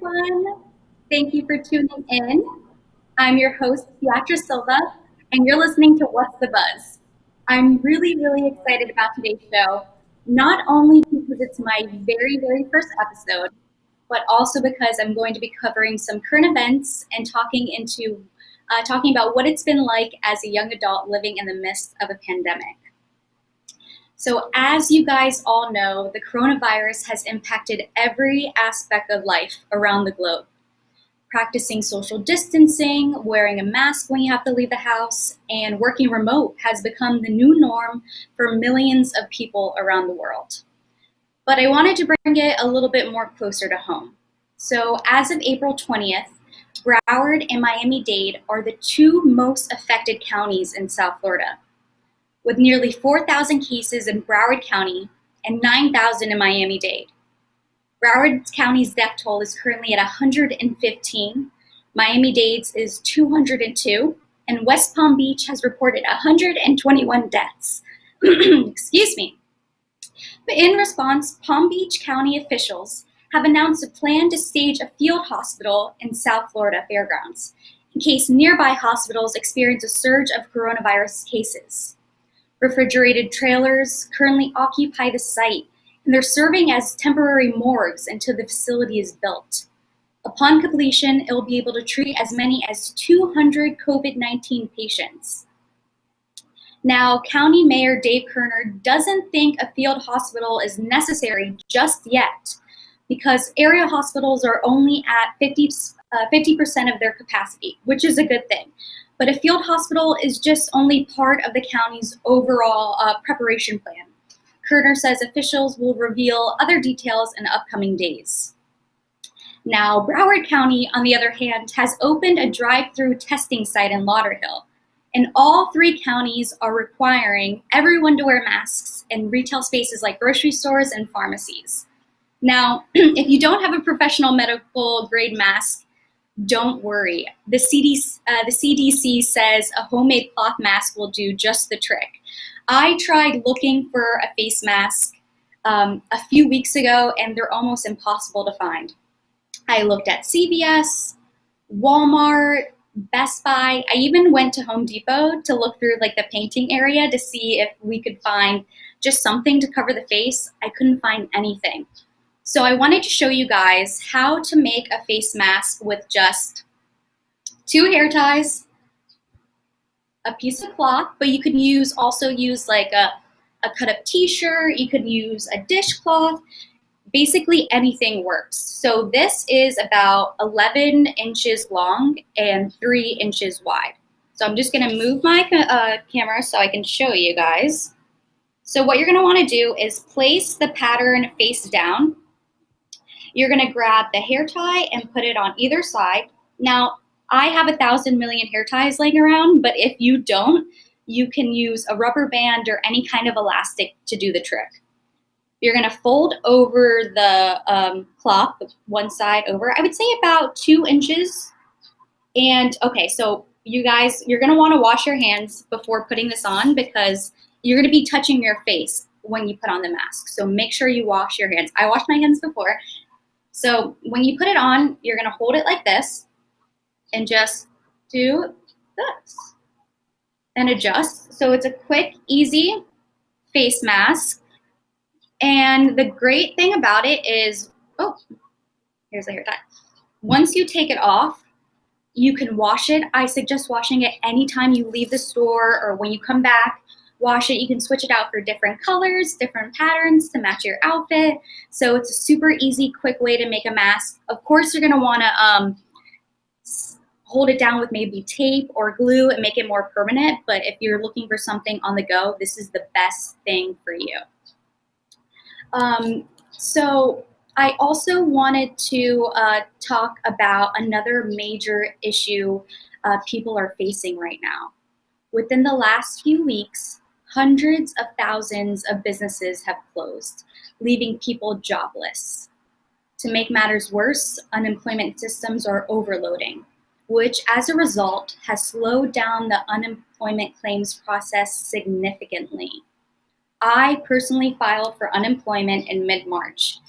everyone. Thank you for tuning in. I'm your host, Beatrice Silva, and you're listening to What's the Buzz. I'm really excited about today's show, not only because it's my very first episode, but also because I'm going to be covering some current events and talking about what it's been like as a young adult living in the midst of a pandemic. So, as you guys all know, the coronavirus has impacted every aspect of life around the globe. Practicing social distancing, wearing a mask when you have to leave the house, and working remote has become the new norm for millions of people around the world. But I wanted to bring it a little bit more closer to home. So, as of April 20th, Broward and Miami-Dade are the two most affected counties in South Florida, with nearly 4,000 cases in Broward County and 9,000 in Miami-Dade. Broward County's death toll is currently at 115, Miami-Dade's is 202, and West Palm Beach has reported 121 deaths. Excuse me. But in response, Palm Beach County officials have announced a plan to stage a field hospital in South Florida fairgrounds in case nearby hospitals experience a surge of coronavirus cases. Refrigerated trailers currently occupy the site, and they're serving as temporary morgues until the facility is built. Upon completion, it will be able to treat as many as 200 COVID-19 patients. Now, County Mayor Dave Kerner doesn't think a field hospital is necessary just yet because area hospitals are only at 50% of their capacity, which is a good thing. But a field hospital is just only part of the county's overall preparation plan. Kerner says officials will reveal other details in upcoming days. Now, Broward County, on the other hand, has opened a drive-through testing site in Lauderhill, and all three counties are requiring everyone to wear masks in retail spaces like grocery stores and pharmacies. Now, if you don't have a professional medical grade mask, don't worry. The CDC says a homemade cloth mask will do just the trick. I tried looking for a face mask a few weeks ago, and they're almost impossible to find. I looked at CVS, Walmart, Best Buy. I even went to Home Depot to look through like the painting area to see if we could find just something to cover the face. I couldn't find anything. So I wanted to show you guys how to make a face mask with just 2 hair ties, a piece of cloth, but you can also use like a cut up t-shirt, you could use a dishcloth, basically anything works. So this is about 11 inches long and 3 inches wide. So I'm just gonna move my camera so I can show you guys. So what you're gonna wanna do is place the pattern face down. You're gonna grab the hair tie and put it on either side. Now, I have 1,000 million hair ties laying around, but if you don't, you can use a rubber band or any kind of elastic to do the trick. You're gonna fold over the cloth, one side over, I would say about 2 inches. And okay, so you guys, you're gonna wanna wash your hands before putting this on because you're gonna be touching your face when you put on the mask. So make sure you wash your hands. I washed my hands before. So when you put it on, you're gonna hold it like this and just do this and adjust. So it's a quick, easy face mask. And the great thing about it is, oh, here's the hair tie. Once you take it off, you can wash it. I suggest washing it anytime you leave the store or when you come back. Wash it. You can switch it out for different colors, different patterns to match your outfit. So it's a super easy, quick way to make a mask. Of course, you're gonna wanna hold it down with maybe tape or glue and make it more permanent. But if you're looking for something on the go, this is the best thing for you. So I also wanted to talk about another major issue people are facing right now. Within the last few weeks, hundreds of thousands of businesses have closed, leaving people jobless. To make matters worse, unemployment systems are overloading, which as a result has slowed down the unemployment claims process significantly. I personally filed for unemployment in mid-March,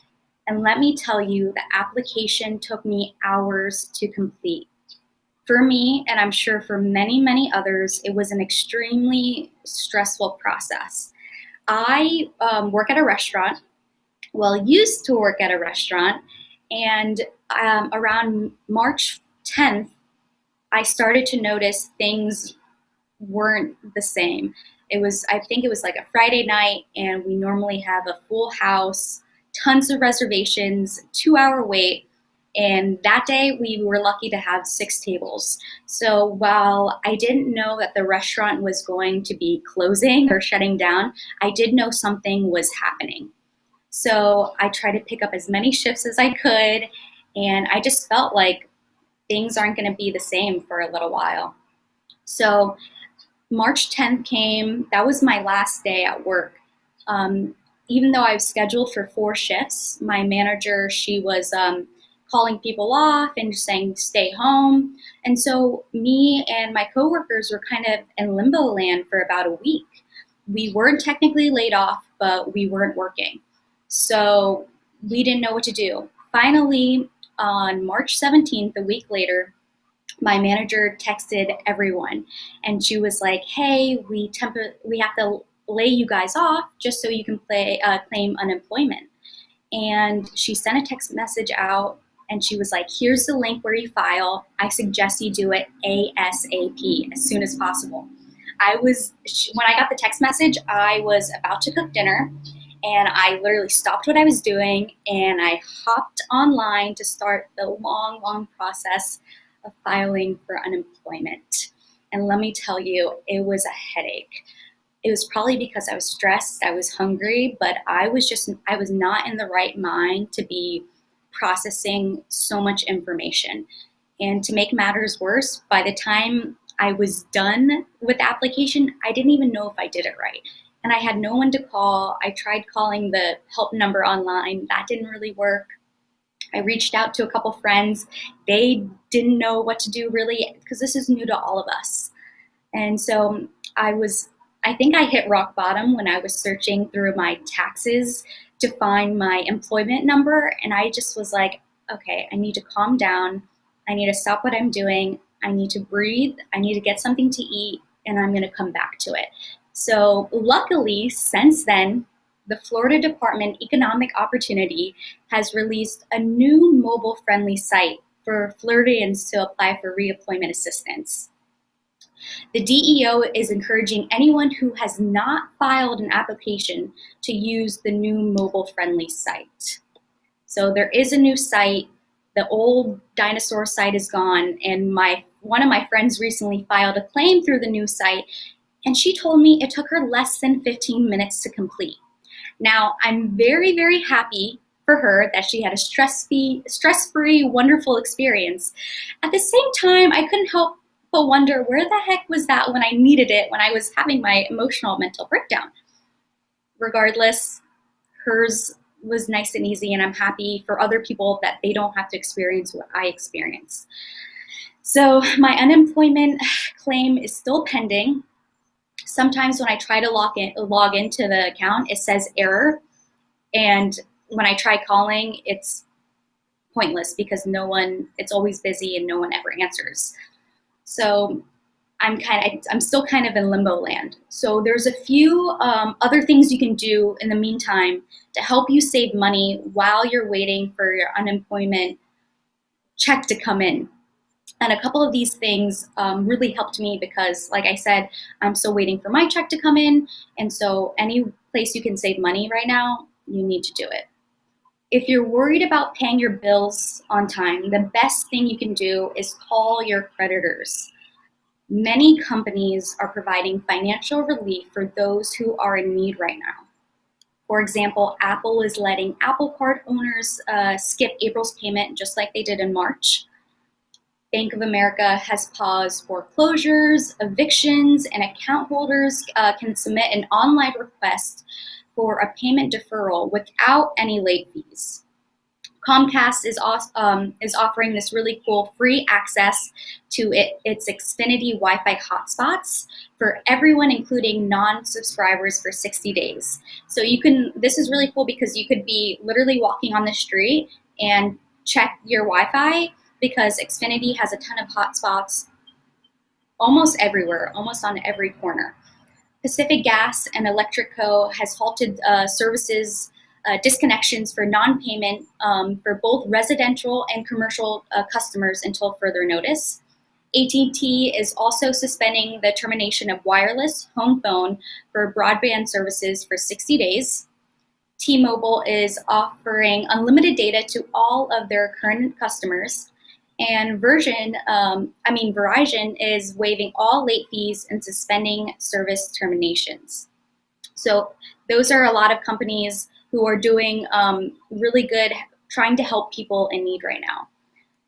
And let me tell you, the application took me hours to complete. For me, and I'm sure for many, many others, it was an extremely stressful process. I work at a restaurant, well, used to work at a restaurant, and around March 10th, I started to notice things weren't the same. I think it was like a Friday night, and we normally have a full house, tons of reservations, 2 hour wait. And that day we were lucky to have 6 tables. So while I didn't know that the restaurant was going to be closing or shutting down, I did know something was happening. So I tried to pick up as many shifts as I could, and I just felt like things aren't going to be the same for a little while. So March 10th came. That was my last day at work. Even though I was scheduled for 4 shifts, my manager, she was calling people off and just saying, stay home. And so me and my coworkers were kind of in limbo land for about a week. We weren't technically laid off, but we weren't working. So we didn't know what to do. Finally, on March 17th, a week later, my manager texted everyone, and she was like, hey, we have to lay you guys off just so you can claim unemployment. And she sent a text message out, and she was like, here's the link where you file. I suggest you do it ASAP, as soon as possible. When I got the text message, I was about to cook dinner, and I literally stopped what I was doing, and I hopped online to start the long, long process of filing for unemployment. And let me tell you, it was a headache. It was probably because I was stressed, I was hungry, but I was not in the right mind to be processing so much information. And to make matters worse, by the time I was done with the application, I didn't even know if I did it right. And I had no one to call. I tried calling the help number online. That didn't really work. I reached out to a couple friends. They didn't know what to do really, because this is new to all of us. And so I think I hit rock bottom when I was searching through my taxes to find my employment number. And I just was like, okay, I need to calm down. I need to stop what I'm doing. I need to breathe. I need to get something to eat, and I'm going to come back to it. So luckily, since then, the Florida Department Economic Opportunity has released a new mobile-friendly site for Floridians to apply for reemployment assistance. The DEO is encouraging anyone who has not filed an application to use the new mobile-friendly site. So there is a new site. The old dinosaur site is gone, and one of my friends recently filed a claim through the new site, and she told me it took her less than 15 minutes to complete. Now, I'm very, very happy for her that she had a stress-free, wonderful experience. At the same time, I couldn't help but wonder, where the heck was that when I needed it, when I was having my emotional mental breakdown? Regardless, hers was nice and easy, and I'm happy for other people that they don't have to experience what I experienced. So my unemployment claim is still pending. Sometimes when I try to log into the account, it says error. And when I try calling, it's pointless because it's always busy and no one ever answers. So I'm still kind of in limbo land. So there's a few other things you can do in the meantime to help you save money while you're waiting for your unemployment check to come in. And a couple of these things really helped me because, like I said, I'm still waiting for my check to come in. And so any place you can save money right now, you need to do it. If you're worried about paying your bills on time, the best thing you can do is call your creditors. Many companies are providing financial relief for those who are in need right now. For example, Apple is letting Apple Card owners skip April's payment just like they did in March. Bank of America has paused foreclosures, evictions, and account holders can submit an online request for a payment deferral without any late fees. Comcast is offering this really cool free access to its Xfinity Wi-Fi hotspots for everyone, including non-subscribers, for 60 days. So this is really cool because you could be literally walking on the street and check your Wi-Fi, because Xfinity has a ton of hotspots almost everywhere, almost on every corner. Pacific Gas and Electric Co. has halted services disconnections for non-payment for both residential and commercial customers until further notice. AT&T is also suspending the termination of wireless home phone for broadband services for 60 days. T-Mobile is offering unlimited data to all of their current customers. And Verizon is waiving all late fees and suspending service terminations. So those are a lot of companies who are doing really good, trying to help people in need right now.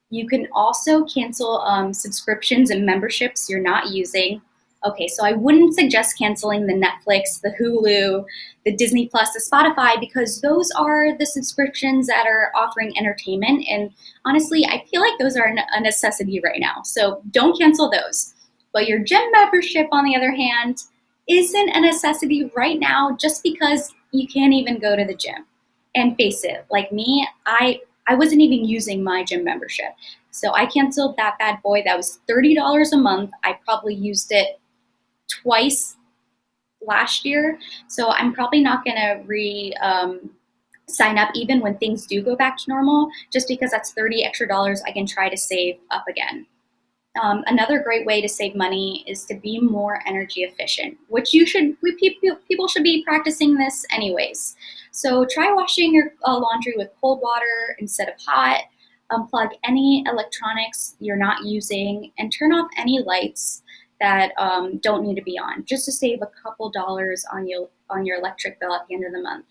You can also cancel subscriptions and memberships you're not using. Okay, so I wouldn't suggest canceling the Netflix, the Hulu, the Disney Plus, the Spotify, because those are the subscriptions that are offering entertainment. And honestly, I feel like those are a necessity right now. So don't cancel those. But your gym membership, on the other hand, isn't a necessity right now, just because you can't even go to the gym. And face it, like me, I wasn't even using my gym membership. So I canceled that bad boy. That was $30 a month. I probably used it twice last year. So I'm probably not going to sign up even when things do go back to normal, just because that's $30 extra I can try to save up again. Another great way to save money is to be more energy efficient, which people should be practicing this anyways. So try washing your laundry with cold water instead of hot. Unplug any electronics you're not using, and turn off any lights that don't need to be on, just to save a couple dollars on your electric bill at the end of the month.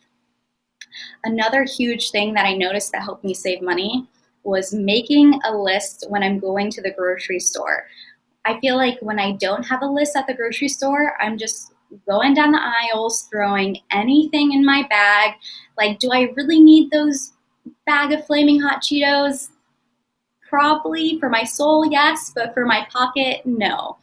Another huge thing that I noticed that helped me save money was making a list when I'm going to the grocery store. I feel like when I don't have a list at the grocery store, I'm just going down the aisles, throwing anything in my bag. Like, do I really need those bag of Flaming Hot Cheetos? Probably. For my soul, yes, but for my pocket, no.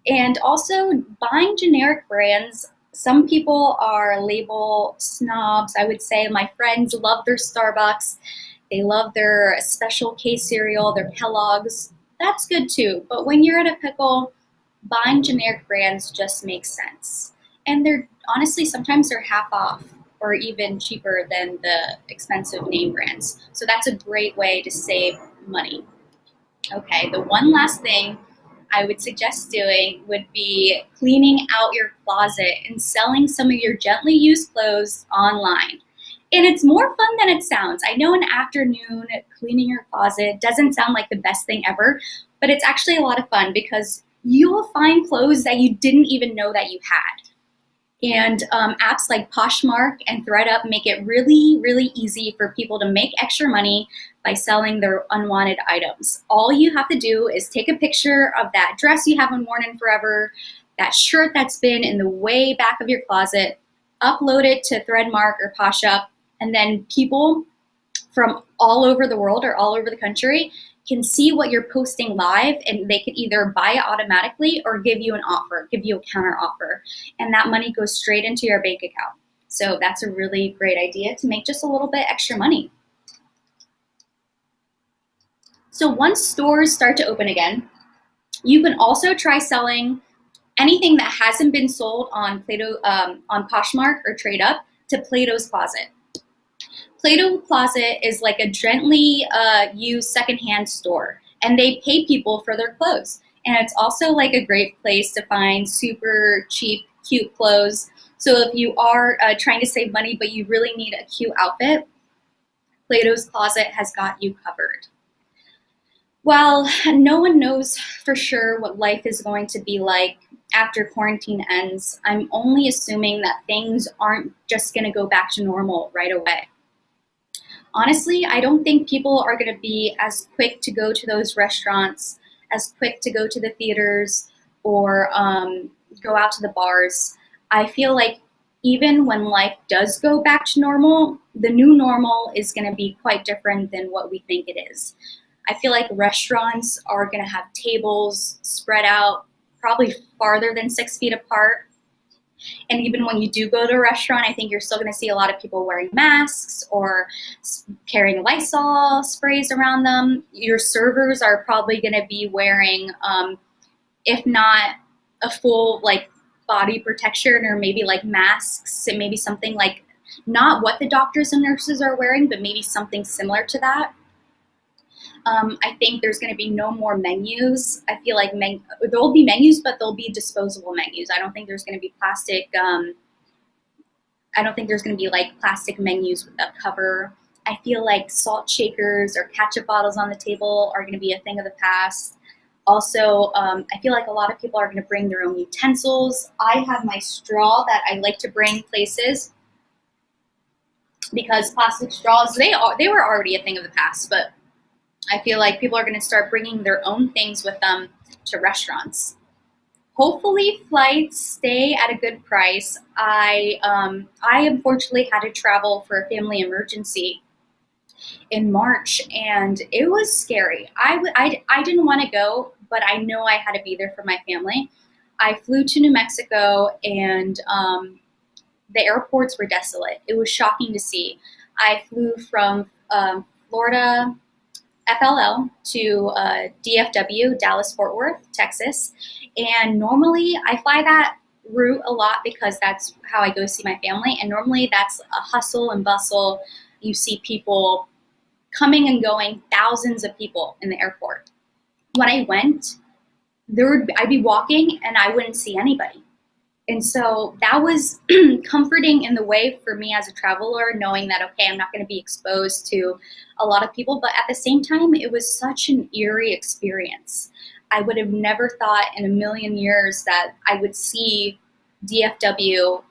And also buying generic brands. Some people are label snobs. I would say my friends love their Starbucks. They love their Special K cereal, their Kellogg's. That's good too. But when you're in a pickle, buying generic brands just makes sense. And honestly, sometimes they're half off or even cheaper than the expensive name brands. So that's a great way to save money. Okay, the one last thing I would suggest doing would be cleaning out your closet and selling some of your gently used clothes online. And it's more fun than it sounds. I know an afternoon cleaning your closet doesn't sound like the best thing ever, but it's actually a lot of fun because you'll find clothes that you didn't even know that you had. And apps like Poshmark and ThredUp make it really, really easy for people to make extra money by selling their unwanted items. All you have to do is take a picture of that dress you haven't worn in forever, that shirt that's been in the way back of your closet, upload it to Threadmark or Poshup, and then people from all over the world or all over the country can see what you're posting live, and they can either buy it automatically or give you an offer, give you a counter offer. And that money goes straight into your bank account. So that's a really great idea to make just a little bit extra money. So once stores start to open again, you can also try selling anything that hasn't been sold on on Poshmark or TradeUp to Plato's Closet. Plato's Closet is like a gently used secondhand store, and they pay people for their clothes. And it's also like a great place to find super cheap, cute clothes. So if you are trying to save money, but you really need a cute outfit, Plato's Closet has got you covered. While no one knows for sure what life is going to be like after quarantine ends, I'm only assuming that things aren't just going to go back to normal right away. Honestly, I don't think people are going to be as quick to go to those restaurants, as quick to go to the theaters, or go out to the bars. I feel like even when life does go back to normal, the new normal is going to be quite different than what we think it is. I feel like restaurants are going to have tables spread out probably farther than 6 feet apart. And even when you do go to a restaurant, I think you're still going to see a lot of people wearing masks or carrying Lysol sprays around them. Your servers are probably going to be wearing, if not a full like body protection or maybe like masks and maybe something like not what the doctors and nurses are wearing, but maybe something similar to that. I think there's going to be no more menus. I feel like there will be menus, but there'll be disposable menus. I don't think there's going to be plastic. I don't think there's going to be like plastic menus with a cover. I feel like salt shakers or ketchup bottles on the table are going to be a thing of the past. Also, I feel like a lot of people are going to bring their own utensils. I have my straw that I like to bring places because plastic straws they were already a thing of the past, but I feel like people are going to start bringing their own things with them to restaurants. Hopefully, flights stay at a good price. I unfortunately had to travel for a family emergency in March, and it was scary. I didn't want to go, but I know I had to be there for my family. I flew to New Mexico, and the airports were desolate. It was shocking to see. I flew from Florida FLL to DFW, Dallas Fort Worth, Texas. And normally I fly that route a lot because that's how I go see my family. And normally that's a hustle and bustle. You see people coming and going, thousands of people in the airport. When I went, I'd be walking and I wouldn't see anybody. And so that was comforting in the way for me as a traveler, knowing that, okay, I'm not going to be exposed to a lot of people. But at the same time, it was such an eerie experience. I would have never thought in a million years that I would see DFW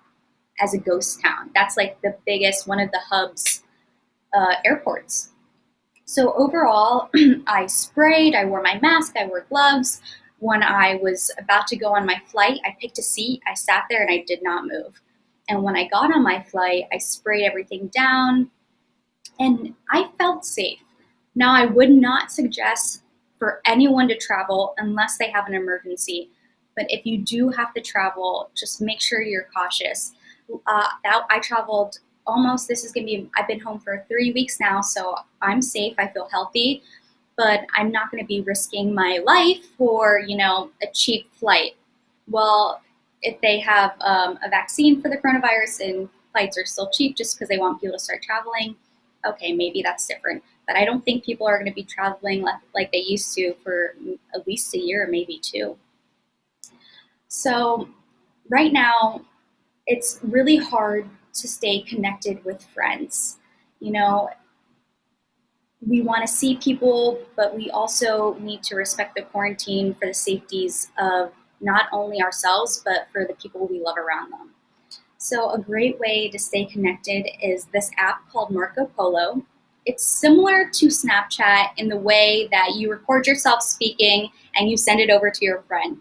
as a ghost town. That's like the biggest, one of the hubs airports. So overall, I sprayed, I wore my mask, I wore gloves. When I was about to go on my flight, I picked a seat, I sat there, and I did not move. And when I got on my flight, I sprayed everything down, and I felt safe. Now, I would not suggest for anyone to travel unless they have an emergency. But if you do have to travel, just make sure you're cautious. I traveled almost, this is going to be, I've been home for 3 weeks now, so I'm safe, I feel healthy, but I'm not going to be risking my life for, a cheap flight. Well, if they have a vaccine for the coronavirus and flights are still cheap just because they want people to start traveling, okay, maybe that's different. But I don't think people are going to be traveling like they used to for at least a year, maybe two. So right now, it's really hard to stay connected with friends. We want to see people, but we also need to respect the quarantine for the safeties of not only ourselves, but for the people we love around them. So a great way to stay connected is this app called Marco Polo. It's similar to Snapchat in the way that you record yourself speaking and you send it over to your friend.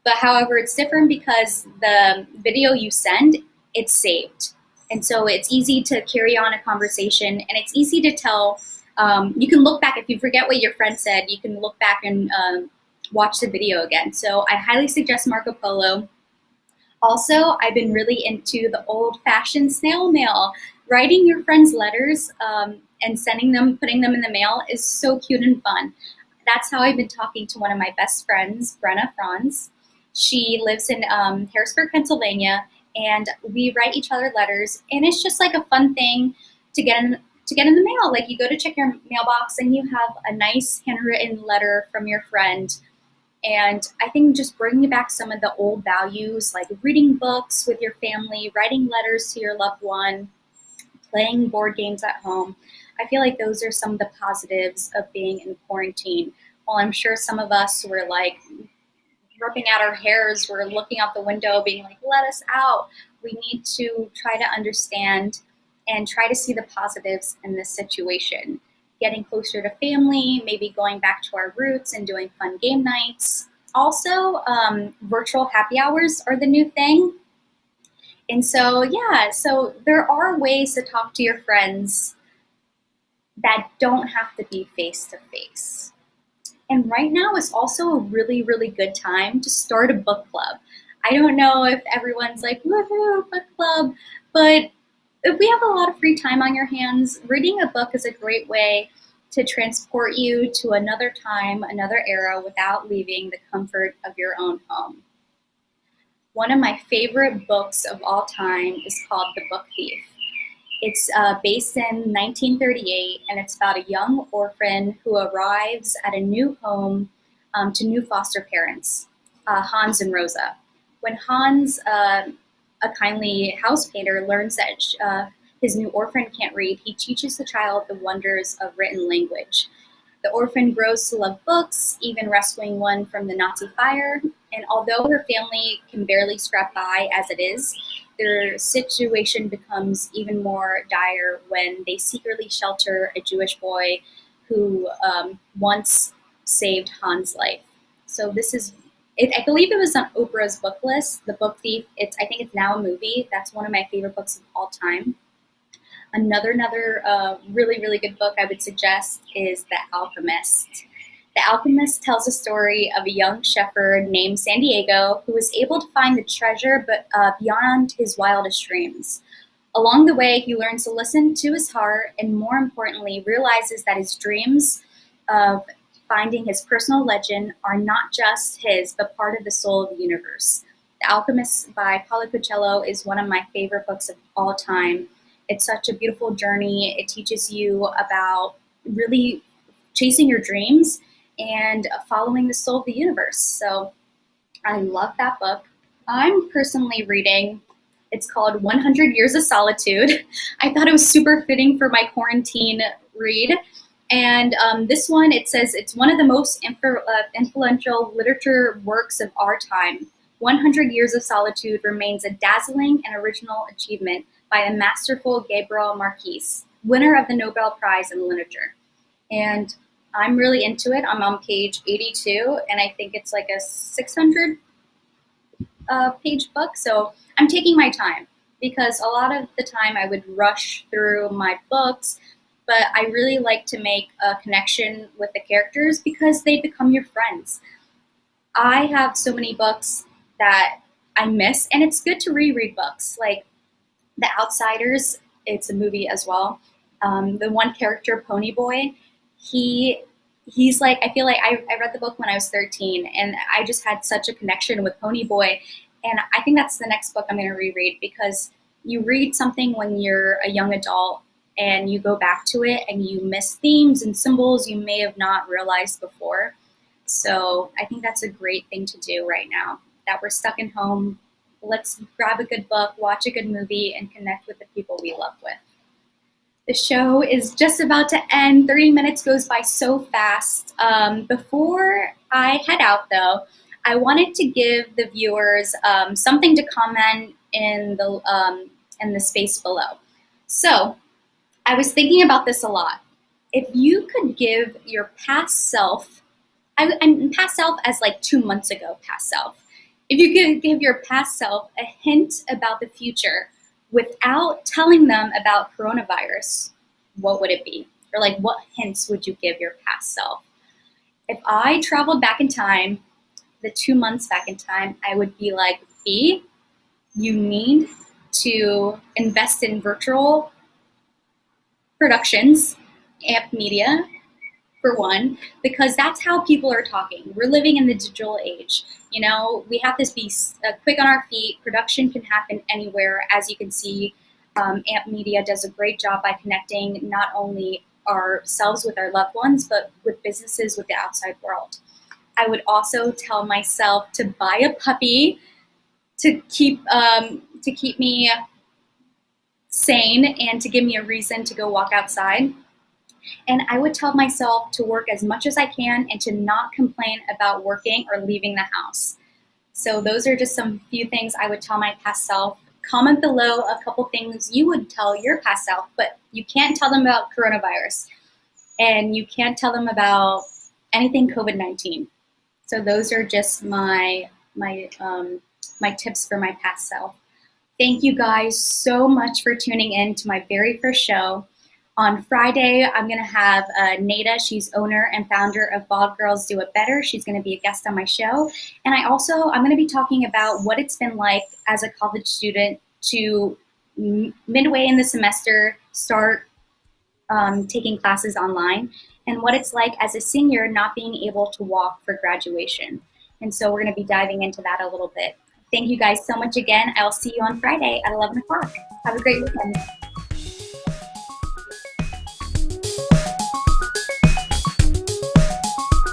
But however, it's different because the video you send, it's saved. And so it's easy to carry on a conversation, and it's easy to tell. You can look back, if you forget what your friend said, you can look back and watch the video again. So I highly suggest Marco Polo. Also, I've been really into the old-fashioned snail mail. Writing your friends letters and sending them, putting them in the mail is so cute and fun. That's how I've been talking to one of my best friends, Brenna Franz. She lives in Harrisburg, Pennsylvania, and we write each other letters, and it's just like a fun thing to get in the mail. Like, you go to check your mailbox and you have a nice handwritten letter from your friend. And I think just bringing back some of the old values, like reading books with your family, writing letters to your loved one, playing board games at home. I feel like those are some of the positives of being in quarantine. While I'm sure some of us were like ripping out our hairs, we're looking out the window being like, let us out. We need to try to understand and try to see the positives in this situation. Getting closer to family, maybe going back to our roots and doing fun game nights. Also, virtual happy hours are the new thing. And so, yeah, so there are ways to talk to your friends that don't have to be face to face. And right now is also a really, really good time to start a book club. I don't know if everyone's like, woohoo, book club, but if we have a lot of free time on your hands, reading a book is a great way to transport you to another time, another era without leaving the comfort of your own home. One of my favorite books of all time is called The Book Thief. It's based in 1938, and it's about a young orphan who arrives at a new home to new foster parents, Hans and Rosa. When Hans, a kindly house painter, learns that his new orphan can't read, he teaches the child the wonders of written language. The orphan grows to love books, even rescuing one from the Nazi fire. And although her family can barely scrap by as it is, their situation becomes even more dire when they secretly shelter a Jewish boy who once saved Hans' life. So this is, I believe it was on Oprah's book list, The Book Thief. I think it's now a movie. That's one of my favorite books of all time. Another really, really good book I would suggest is The Alchemist. The Alchemist tells a story of a young shepherd named San Diego who was able to find the treasure but beyond his wildest dreams. Along the way, he learns to listen to his heart and, more importantly, realizes that his dreams of finding his personal legend are not just his, but part of the soul of the universe. The Alchemist by Paulo Coelho is one of my favorite books of all time. It's such a beautiful journey. It teaches you about really chasing your dreams and following the soul of the universe. So I love that book. I'm personally reading, it's called 100 Years of Solitude. I thought it was super fitting for my quarantine read. And this one, it says it's one of the most influential literature works of our time. 100 Years of Solitude remains a dazzling and original achievement by the masterful Gabriel Marquez, winner of the Nobel Prize in Literature. And I'm really into it. I'm on page 82, and I think it's like a 600 page book. So I'm taking my time because a lot of the time I would rush through my books, but I really like to make a connection with the characters because they become your friends. I have so many books that I miss, and it's good to reread books. Like The Outsiders, it's a movie as well. The one character, Ponyboy, he's like, I feel like I read the book when I was 13, and I just had such a connection with Ponyboy. And I think that's the next book I'm going to reread because you read something when you're a young adult and you go back to it and you miss themes and symbols you may have not realized before. So I think that's a great thing to do right now that we're stuck in home. Let's grab a good book, watch a good movie, and connect with the people we love with. The show is just about to end. 30 minutes goes by so fast. Before I head out, though, I wanted to give the viewers something to comment in the space below. So I was thinking about this a lot. If you could give your past self, I'm past self as like 2 months ago, past self. If you could give your past self a hint about the future without telling them about coronavirus, what would it be? Or like what hints would you give your past self? If I traveled back in time, the 2 months back in time, I would be like, B, you need to invest in virtual productions, AMP Media, for one, because that's how people are talking. We're living in the digital age. You know, we have to be quick on our feet. Production can happen anywhere. As you can see, AMP Media does a great job by connecting not only ourselves with our loved ones, but with businesses, with the outside world. I would also tell myself to buy a puppy to keep me sane and to give me a reason to go walk outside. And I would tell myself to work as much as I can and to not complain about working or leaving the house. So those are just some few things I would tell my past self. Comment below a couple things you would tell your past self, but you can't tell them about coronavirus and you can't tell them about anything COVID-19. So those are just my tips for my past self. Thank you guys so much for tuning in to my very first show. On Friday, I'm going to have Nada. She's owner and founder of Bald Girls Do It Better. She's going to be a guest on my show. And I'm going to be talking about what it's been like as a college student to midway in the semester start taking classes online, and what it's like as a senior not being able to walk for graduation. And so we're going to be diving into that a little bit. Thank you guys so much again. I will see you on Friday at 11 o'clock. Have a great weekend.